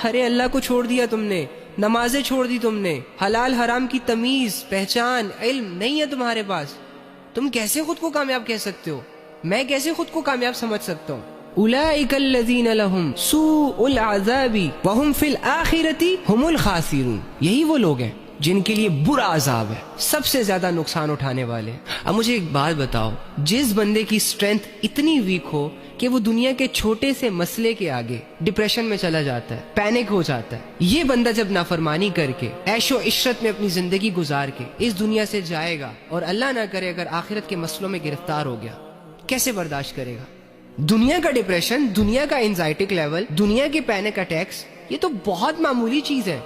ارے اللہ کو چھوڑ دیا تم نے، نمازیں چھوڑ دی تم نے، حلال حرام کی تمیز پہچان علم نہیں ہے تمہارے پاس، تم کیسے خود کو کامیاب کہہ سکتے ہو؟ میں کیسے خود کو کامیاب سمجھ سکتا ہوں؟ اولئک الذین لہم سوء العذاب وہم فی الآخرۃ ہم الخاسرون، یہی وہ لوگ ہیں جن کے لیے برا عذاب ہے، سب سے زیادہ نقصان اٹھانے والے۔ اب مجھے ایک بات بتاؤ، جس بندے کی اسٹرینتھ اتنی ویک ہو کہ وہ دنیا کے چھوٹے سے مسئلے کے آگے ڈپریشن میں چلا جاتا ہے، پینک ہو جاتا ہے، یہ بندہ جب نافرمانی کر کے عیش و عشرت میں اپنی زندگی گزار کے اس دنیا سے جائے گا اور اللہ نہ کرے اگر آخرت کے مسئلوں میں گرفتار ہو گیا، کیسے برداشت کرے گا؟ دنیا کا ڈپریشن، دنیا کا انزائٹک لیول، دنیا کے پینک اٹیکس، یہ تو بہت معمولی چیز ہے۔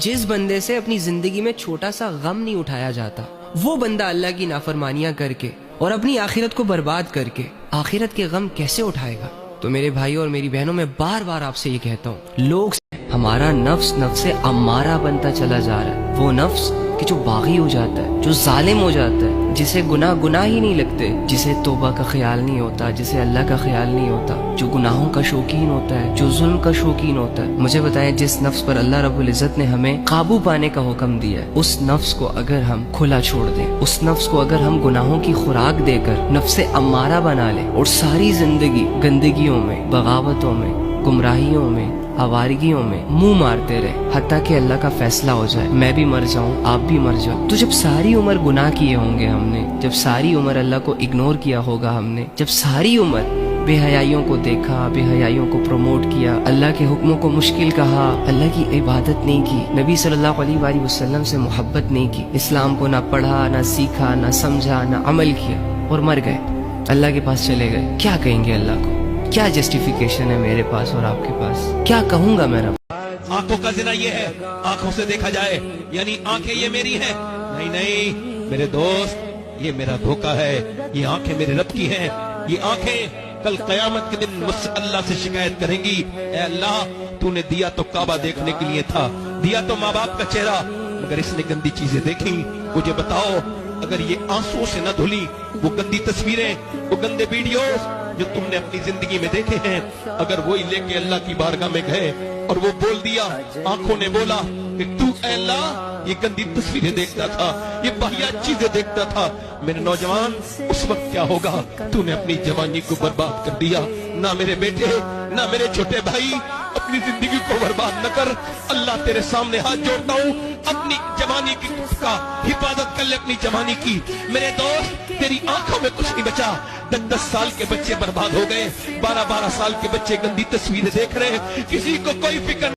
جس بندے سے اپنی زندگی میں چھوٹا سا غم نہیں اٹھایا جاتا، وہ بندہ اللہ کی نافرمانیاں کر کے اور اپنی آخرت کو برباد کر کے آخرت کے غم کیسے اٹھائے گا؟ تو میرے بھائیوں اور میری بہنوں، میں بار بار آپ سے یہ کہتا ہوں، لوگ ہمارا نفس امارہ بنتا چلا جا رہا ہے، وہ نفس کہ جو باغی ہو جاتا ہے، جو ظالم ہو جاتا ہے، جسے گناہ ہی نہیں لگتے، جسے توبہ کا خیال نہیں ہوتا، جسے اللہ کا خیال نہیں ہوتا، جو گناہوں کا شوقین ہوتا ہے، جو ظلم کا شوقین ہوتا ہے۔ مجھے بتائیں، جس نفس پر اللہ رب العزت نے ہمیں قابو پانے کا حکم دیا ہے، اس نفس کو اگر ہم کھلا چھوڑ دیں، اس نفس کو اگر ہم گناہوں کی خوراک دے کر نفس امارہ بنا لیں اور ساری زندگی گندگیوں میں، بغاوتوں میں، گمراہیوں میں، آوارگیوں میں منہ مارتے رہے حتیٰ کہ اللہ کا فیصلہ ہو جائے، میں بھی مر جاؤں، آپ بھی مر جاؤ، تو جب ساری عمر گناہ کیے ہوں گے ہم نے، جب ساری عمر اللہ کو اگنور کیا ہوگا ہم نے، جب ساری عمر بے حیائیوں کو دیکھا، بے حیائیوں کو پروموٹ کیا، اللہ کے حکموں کو مشکل کہا، اللہ کی عبادت نہیں کی، نبی صلی اللہ علیہ وآلہ وسلم سے محبت نہیں کی، اسلام کو نہ پڑھا، نہ سیکھا، نہ سمجھا، نہ عمل کیا، اور مر گئے، اللہ کے پاس چلے گئے، کیا کہیں گے اللہ کو؟ کیا جسٹیفیکیشن ہے میرے پاس اور آپ کے پاس؟ کیا کہوں گا میں رب؟ آنکھوں کا زنا یہ ہے، آنکھوں سے دیکھا جائے، یعنی آنکھیں یہ میری ہیں، نہیں میرے دوست، یہ میرا دھوکہ ہے، یہ آنکھیں میرے رب کی ہیں، یہ آنکھیں کل قیامت کے دن مجھ سے اللہ سے شکایت کریں گی، اے اللہ تو نے دیا تو کعبہ دیکھنے کے لیے تھا، دیا تو ماں باپ کا چہرہ، مگر اس نے گندی چیزیں دیکھی، مجھے بتاؤ اگر یہ آنسوں سے نہ دھلی، وہ گندی تصویریں، وہ گندے ویڈیوز جو تم نے اپنی زندگی میں دیکھے ہیں، اگر وہی لے کے اللہ کی بارگاہ میں گئے اور وہ بول دیا، آنکھوں نے بولا کہ تو اے اللہ یہ گندی تصویریں دیکھتا تھا، یہ واہیات چیزیں دیکھتا تھا، میرے نوجوان اس وقت کیا ہوگا؟ تو نے اپنی جوانی کو برباد کر دیا، نہ میرے بیٹے، نہ میرے چھوٹے بھائی، اپنی زندگی کو برباد نہ کر، اللہ تیرے سامنے ہاتھ جوڑتا ہوں، اپنی جوانی کی کا حفاظت کر لے، اپنی جوانی کی، میرے دوست تیری آنکھوں میں کچھ نہیں بچا، 10 سال کے بچے برباد ہو گئے، 12 سال کے بچے گندی تصویریں دیکھ رہے ہیں، کسی کو کوئی فکر